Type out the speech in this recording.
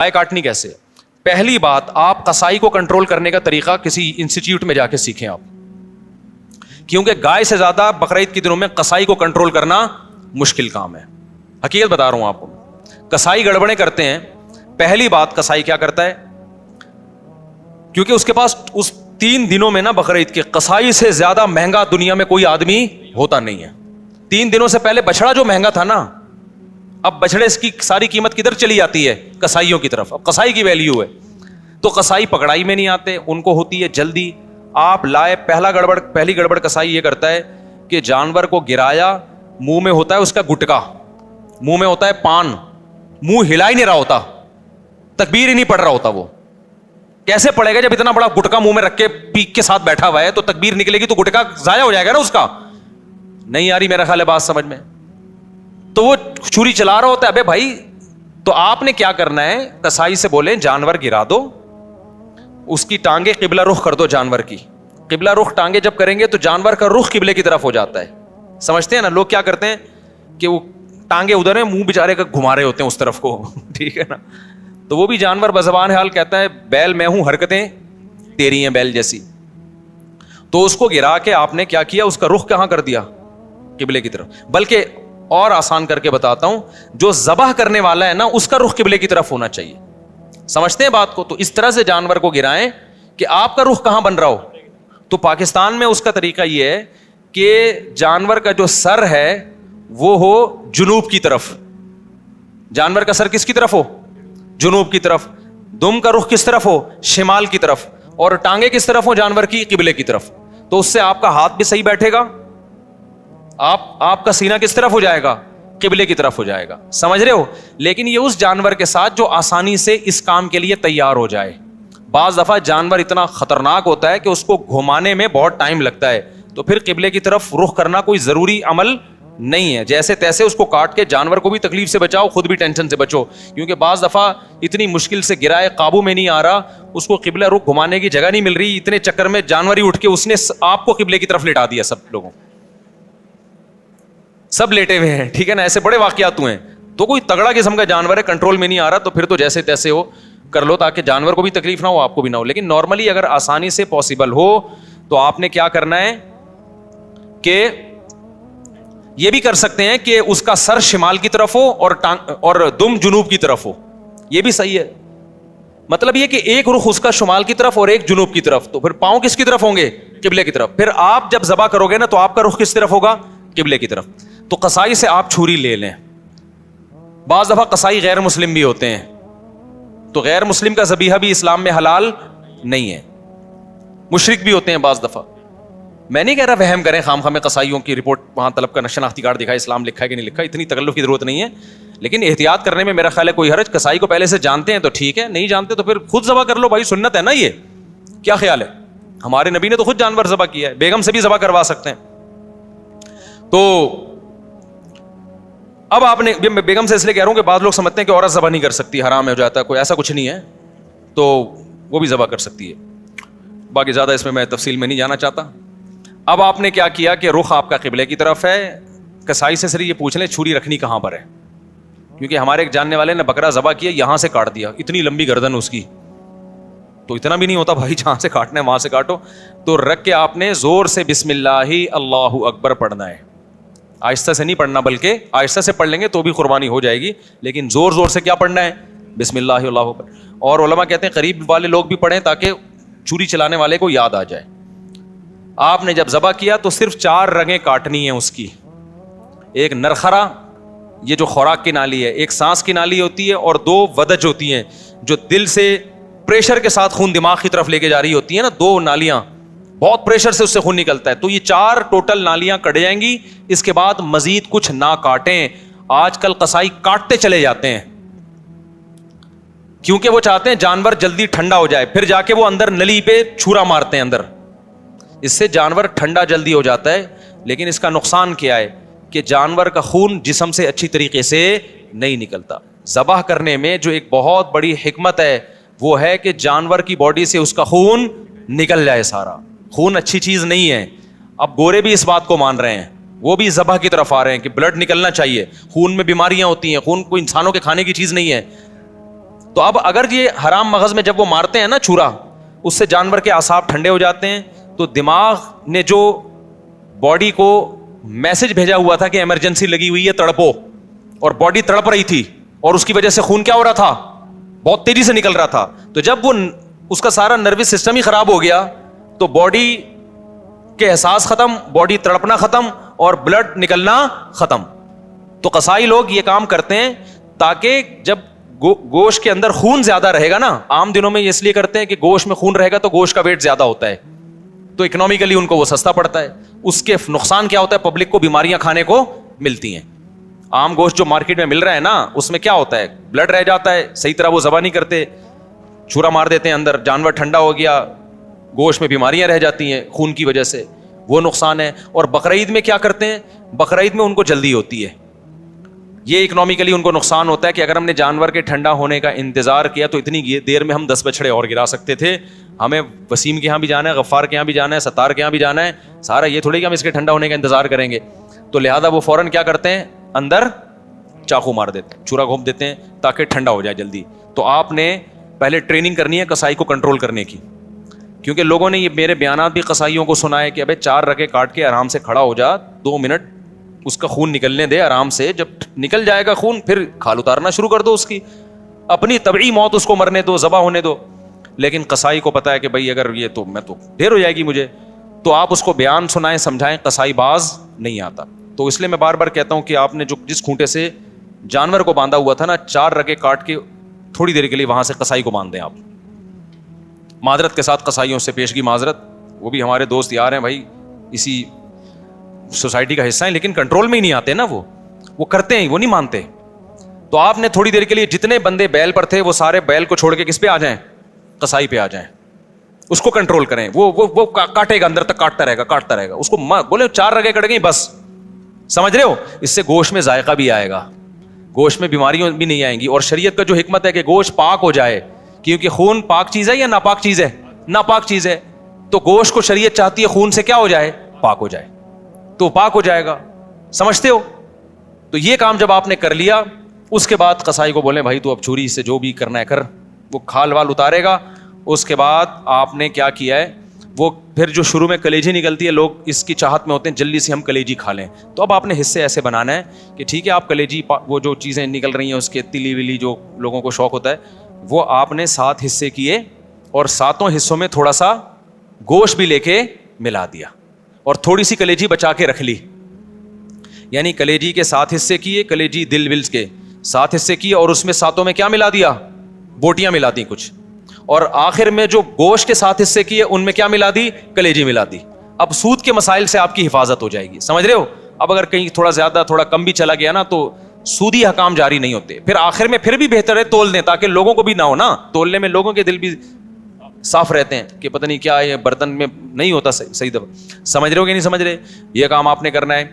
گائے کاٹنی کیسے؟ پہلی بات، آپ قصائی کو کنٹرول کرنے کا طریقہ کسی انسٹیٹیوٹ میں جا کے سیکھیں آپ، کیونکہ گائے سے زیادہ بقرعید کے دنوں میں قصائی کو کنٹرول کرنا مشکل کام ہے. حقیقت بتا رہا ہوں آپ کو. قصائی گڑبڑیں کرتے ہیں. پہلی بات، قصائی کیا کرتا ہے، کیونکہ اس کے پاس اس 3 دنوں میں نا بقرعید کے، قصائی سے زیادہ مہنگا دنیا میں کوئی آدمی ہوتا نہیں ہے. 3 دنوں سے پہلے بچڑا جو مہنگا تھا نا، اب بچڑے اس کی ساری قیمت کدھر چلی جاتی ہے؟ قصائیوں کی طرف. اب قصائی کی ویلیو ہے. تو قصائی پکڑائی میں نہیں آتے، ان کو ہوتی ہے جلدی. آپ لائے، پہلی گڑبڑ قصائی یہ کرتا ہے کہ جانور کو گرایا، منہ میں ہوتا ہے اس کا گٹکا، منہ میں ہوتا ہے پان، منہ ہلا ہی نہیں رہا ہوتا، تکبیر ہی نہیں پڑھ رہا ہوتا. وہ کیسے پڑے گا جب اتنا بڑا گٹکا منہ میں رکھ کے پیک کے ساتھ بیٹھا ہوا ہے؟ تو تکبیر نکلے گی تو گٹکا ضائع ہو جائے گا نا اس کا. نہیں آ رہی میرا خیال ہے بات سمجھ میں. تو وہ چھری چلا رہا ہوتا ہے. ابے بھائی، تو آپ نے کیا کرنا ہے، قصائی سے بولیں جانور گرا دو، اس کی ٹانگیں قبلہ رخ کر دو. جانور کی قبلہ رخ ٹانگیں جب کریں گے تو جانور کا رخ قبلے کی طرف ہو جاتا ہے. سمجھتے ہیں نا؟ لوگ کیا کرتے ہیں کہ وہ ٹانگیں ادھر ہیں، منہ بیچارے کا گھما رہے ہوتے ہیں اس طرف کو. ٹھیک ہے نا؟ تو وہ بھی جانور بزبان حال کہتا ہے بیل میں ہوں، حرکتیں تیری ہیں بیل جیسی. تو اس کو گرا کے آپ نے کیا کیا، اس کا رخ کہاں کر دیا؟ قبلے کی طرف. بلکہ اور آسان کر کے بتاتا ہوں، جو ذبح کرنے والا ہے نا، اس کا رخ قبلے کی طرف ہونا چاہیے. سمجھتے ہیں بات کو؟ تو اس طرح سے جانور کو گرائیں کہ آپ کا رخ کہاں بن رہا ہو. تو پاکستان میں اس کا طریقہ یہ ہے کہ جانور کا جو سر ہے وہ ہو جنوب کی طرف. جانور کا سر کس کی طرف ہو؟ جنوب کی طرف. دم کا رخ کس طرف ہو؟ شمال کی طرف. اور ٹانگیں کس طرف ہو جانور کی؟ قبلے کی طرف. تو اس سے آپ کا ہاتھ بھی صحیح بیٹھے گا، آپ کا سینہ کس طرف ہو جائے گا؟ قبلے کی طرف ہو جائے گا. سمجھ رہے ہو؟ لیکن یہ اس جانور کے ساتھ جو آسانی سے اس کام کے لیے تیار ہو جائے. بعض دفعہ جانور اتنا خطرناک ہوتا ہے کہ اس کو گھمانے میں بہت ٹائم لگتا ہے، تو پھر قبلے کی طرف رخ کرنا کوئی ضروری عمل نہیں ہے. جیسے تیسے اس کو کاٹ کے جانور کو بھی تکلیف سے بچاؤ، خود بھی ٹینشن سے بچو. کیونکہ بعض دفعہ اتنی مشکل سے گرائے، قابو میں نہیں آ رہا، اس کو قبلہ رخ گھمانے کی جگہ نہیں مل رہی، اتنے چکر میں جانور ہی اٹھ کے اس نے آپ کو قبلے کی طرف لٹا دیا. سب لوگوں سب لیٹے ہوئے ہیں. ٹھیک ہے نا؟ ایسے بڑے واقعات ہوئے ہیں. تو کوئی تگڑا قسم کا جانور ہے، کنٹرول میں نہیں آ رہا، تو پھر تو جیسے تیسے ہو کر لو، تاکہ جانور کو بھی تکلیف نہ ہو، آپ کو بھی نہ ہو. لیکن نارملی اگر آسانی سے پاسبل ہو تو آپ نے کیا کرنا ہے کہ یہ بھی کر سکتے ہیں کہ اس کا سر شمال کی طرف ہو اور دم جنوب کی طرف ہو. یہ بھی صحیح ہے. مطلب یہ کہ ایک رخ اس کا شمال کی طرف اور ایک جنوب کی طرف. تو پھر پاؤں کس کی طرف ہوں گے؟ قبلے کی طرف. پھر آپ جب ذبح کرو گے نا تو آپ کا رخ کس طرف ہوگا؟ قبلے کی طرف. تو قصائی سے آپ چھری لے لیں. بعض دفعہ قصائی غیر مسلم بھی ہوتے ہیں، تو غیر مسلم کا ذبیحہ بھی اسلام میں حلال نہیں ہے. مشرک بھی ہوتے ہیں بعض دفعہ. میں نہیں کہہ رہا وہم کریں خام خواہ میں قصائیوں کی رپورٹ وہاں طلب کا شناختی کارڈ دکھائے اسلام لکھا ہے کہ نہیں لکھا، اتنی تکلف کی ضرورت نہیں ہے. لیکن احتیاط کرنے میں میرا خیال ہے کوئی حرج. قصائی کو پہلے سے جانتے ہیں تو ٹھیک ہے، نہیں جانتے تو پھر خود ذبح کر لو بھائی، سنت ہے نا. یہ کیا خیال ہے؟ ہمارے نبی نے تو خود جانور ذبح کیا ہے، بیگم سے بھی ذبح کروا سکتے ہیں. تو اب آپ نے، میں بیگم سے اس لیے کہہ رہا ہوں کہ بعض لوگ سمجھتے ہیں کہ عورت ذبح نہیں کر سکتی، حرام ہو جاتا ہے، کوئی ایسا کچھ نہیں ہے. تو وہ بھی ذبح کر سکتی ہے. باقی زیادہ اس میں تفصیل میں نہیں جانا چاہتا. اب آپ نے کیا کیا کہ رخ آپ کا قبلے کی طرف ہے. قصائی سے صرف یہ پوچھ لیں چھری رکھنی کہاں پر ہے، کیونکہ ہمارے ایک جاننے والے نے بکرا ذبح کیا، یہاں سے کاٹ دیا، اتنی لمبی گردن اس کی. تو اتنا بھی نہیں ہوتا بھائی، جہاں سے کاٹنا ہے وہاں سے کاٹو. تو رکھ کے آپ نے زور سے بسم اللہ اللہ اکبر پڑھنا ہے. آہستہ سے نہیں پڑھنا، بلکہ آہستہ سے پڑھ لیں گے تو بھی قربانی ہو جائے گی، لیکن زور زور سے کیا پڑھنا ہے؟ بسم اللہ اللہ اکبر. اور علماء کہتے ہیں قریب والے لوگ بھی پڑھیں تاکہ چھری چلانے والے کو یاد آ جائے. آپ نے جب ذبح کیا تو صرف 4 رگیں کاٹنی ہیں اس کی. ایک نرخرا، یہ جو خوراک کی نالی ہے، ایک سانس کی نالی ہوتی ہے، اور 2 ودج ہوتی ہیں جو دل سے پریشر کے ساتھ خون دماغ کی طرف لے کے جا رہی ہوتی ہیں نا. 2 نالیاں بہت پریشر سے اس سے خون نکلتا ہے. تو یہ 4 ٹوٹل نالیاں کٹ جائیں گی. اس کے بعد مزید کچھ نہ کاٹیں. آج کل قصائی کاٹتے چلے جاتے ہیں کیونکہ وہ چاہتے ہیں جانور جلدی ٹھنڈا ہو جائے، پھر جا کے وہ اندر نلی پہ چھرا مارتے ہیں اندر. اس سے جانور ٹھنڈا جلدی ہو جاتا ہے، لیکن اس کا نقصان کیا ہے کہ جانور کا خون جسم سے اچھی طریقے سے نہیں نکلتا. ذبح کرنے میں جو ایک بہت بڑی حکمت ہے وہ ہے کہ جانور کی باڈی سے اس کا خون نکل جائے سارا. خون اچھی چیز نہیں ہے. اب گورے بھی اس بات کو مان رہے ہیں، وہ بھی ذبح کی طرف آ رہے ہیں کہ بلڈ نکلنا چاہیے. خون میں بیماریاں ہوتی ہیں، خون کوئی انسانوں کے کھانے کی چیز نہیں ہے. تو اب اگر یہ حرام مغز میں جب وہ مارتے ہیں نا چھرا, اس سے جانور کے اعصاب ٹھنڈے ہو جاتے ہیں, تو دماغ نے جو باڈی کو میسج بھیجا ہوا تھا کہ ایمرجنسی لگی ہوئی ہے, تڑپو, اور باڈی تڑپ رہی تھی, اور اس کی وجہ سے خون کیا ہو رہا تھا, بہت تیزی سے نکل رہا تھا. تو جب وہ اس کا سارا نروس سسٹم ہی خراب ہو گیا, تو باڈی کے احساس ختم, باڈی تڑپنا ختم, اور بلڈ نکلنا ختم. تو قصائی لوگ یہ کام کرتے ہیں تاکہ جب گوشت کے اندر خون زیادہ رہے گا نا, عام دنوں میں اس لیے کرتے ہیں کہ گوشت میں خون رہے گا تو گوشت کا ویٹ زیادہ ہوتا ہے, تو اکنامیکلی ان کو وہ سستا پڑتا ہے. اس کے نقصان کیا ہوتا ہے, پبلک کو بیماریاں کھانے کو ملتی ہیں. عام گوشت جو مارکیٹ میں مل رہا ہے نا, اس میں کیا ہوتا ہے, بلڈ رہ جاتا ہے, صحیح طرح وہ ذبح نہیں کرتے, چھرا مار دیتے ہیں اندر, جانور ٹھنڈا ہو گیا, گوشت میں بیماریاں رہ جاتی ہیں خون کی وجہ سے, وہ نقصان ہے. اور بقرعید میں کیا کرتے ہیں, بقرعید میں ان کو جلدی ہوتی ہے, یہ اکنامیکلی ان کو نقصان ہوتا ہے کہ اگر ہم نے جانور کے ٹھنڈا ہونے کا انتظار کیا تو اتنی دیر میں ہم 10 بچڑے اور گرا سکتے تھے. ہمیں وسیم کے یہاں بھی جانا ہے, غفار کے یہاں بھی جانا ہے, ستار کے یہاں بھی جانا ہے, سارا یہ تھوڑی کہ ہم اس کے ٹھنڈا ہونے کا انتظار کریں گے. تو لہٰذا وہ فوراً کیا کرتے ہیں, اندر چاقو مار دیتے ہیں, چھرا گھونپ دیتے ہیں تاکہ ٹھنڈا ہو جائے جلدی. تو آپ نے پہلے ٹریننگ کرنی ہے قصائی کو کنٹرول کرنے کی, کیونکہ لوگوں نے یہ میرے بیانات بھی قصائیوں کو سنائے کہ ابے 4 رگے کاٹ کے آرام سے کھڑا ہو جا, 2 منٹ اس کا خون نکلنے دے آرام سے, جب نکل جائے گا خون پھر کھال اتارنا شروع کر دو, اس کی اپنی طبعی موت اس کو مرنے دو, ذبح ہونے دو. لیکن قصائی کو پتا ہے کہ بھائی اگر یہ تو میں تو دیر ہو جائے گی مجھے, تو آپ اس کو بیان سنائیں, سمجھائیں, قصائی باز نہیں آتا. تو اس لیے میں بار بار کہتا ہوں کہ آپ نے جس کھونٹے سے جانور کو باندھا ہوا تھا نا, 4 رگے کاٹ کے تھوڑی دیر کے لیے وہاں سے قصائی کو باندھ دیں آپ. معذرت کے ساتھ قصائیوں سے پیشگی معذرت, وہ بھی ہمارے دوست یار ہیں بھائی, اسی سوسائٹی کا حصہ ہیں, لیکن کنٹرول میں ہی نہیں آتے نا, وہ کرتے ہیں, وہ نہیں مانتے. تو آپ نے تھوڑی دیر کے لیے جتنے بندے بیل پر تھے وہ سارے بیل کو چھوڑ کے کس پہ آ جائیں, قصائی پہ آ جائیں, اس کو کنٹرول کریں. وہ کاٹے گا, اندر تک کاٹتا رہے گا, اس کو بولے 4 رگیں کٹ گئی بس, سمجھ رہے ہو, اس سے گوشت میں ذائقہ بھی آئے گا, گوشت میں بیماریاں بھی نہیں آئیں گی. اور شریعت کا جو حکمت ہے کہ گوشت پاک ہو جائے, کیونکہ خون پاک چیز ہے یا ناپاک چیز ہے, ناپاک چیز ہے, تو گوشت کو شریعت چاہتی ہے خون سے کیا ہو جائے, پاک ہو جائے, تو پاک ہو جائے گا. سمجھتے ہو؟ تو یہ کام جب آپ نے کر لیا, اس کے بعد قصائی کو بولیں بھائی تو اب چھری سے جو بھی کرنا ہے کر, وہ کھال وال اتارے گا. اس کے بعد آپ نے کیا کیا ہے, وہ پھر جو شروع میں کلیجی نکلتی ہے, لوگ اس کی چاہت میں ہوتے ہیں جلدی سے ہم کلیجی کھا لیں. تو اب آپ نے حصے ایسے بنانا ہے کہ ٹھیک ہے, آپ کلیجی وہ جو چیزیں نکل رہی ہیں اس کے تلی ولی جو لوگوں کو شوق ہوتا ہے, وہ آپ نے 7 حصے کیے, اور 7 حصوں میں تھوڑا سا گوشت بھی لے کے ملا دیا, اور تھوڑی سی کلیجی بچا کے رکھ لی. یعنی کلیجی کے 7 حصے کیے, کلیجی دل ولز کے 7 حصے کیے, اور اس میں 7 میں کیا ملا دیا, بوٹیاں ملا دی کچھ, اور آخر میں جو گوشت کے 7 حصے کیے ان میں کیا ملا دی, کلیجی ملا دی. اب سود کے مسائل سے آپ کی حفاظت ہو جائے گی, سمجھ رہے ہو. اب اگر کہیں تھوڑا زیادہ تھوڑا کم بھی چلا گیا نا, تو سودی حکام جاری نہیں ہوتے. پھر آخر میں پھر بھی بہتر ہے تول دیں, تاکہ لوگوں کو بھی نہ ہو نا, تولنے میں لوگوں کے دل بھی صاف رہتے ہیں کہ پتہ نہیں کیا یہ برتن میں نہیں ہوتا صحیح دفعہ. سمجھ رہے ہو کہ نہیں سمجھ رہے, یہ کام آپ نے کرنا ہے.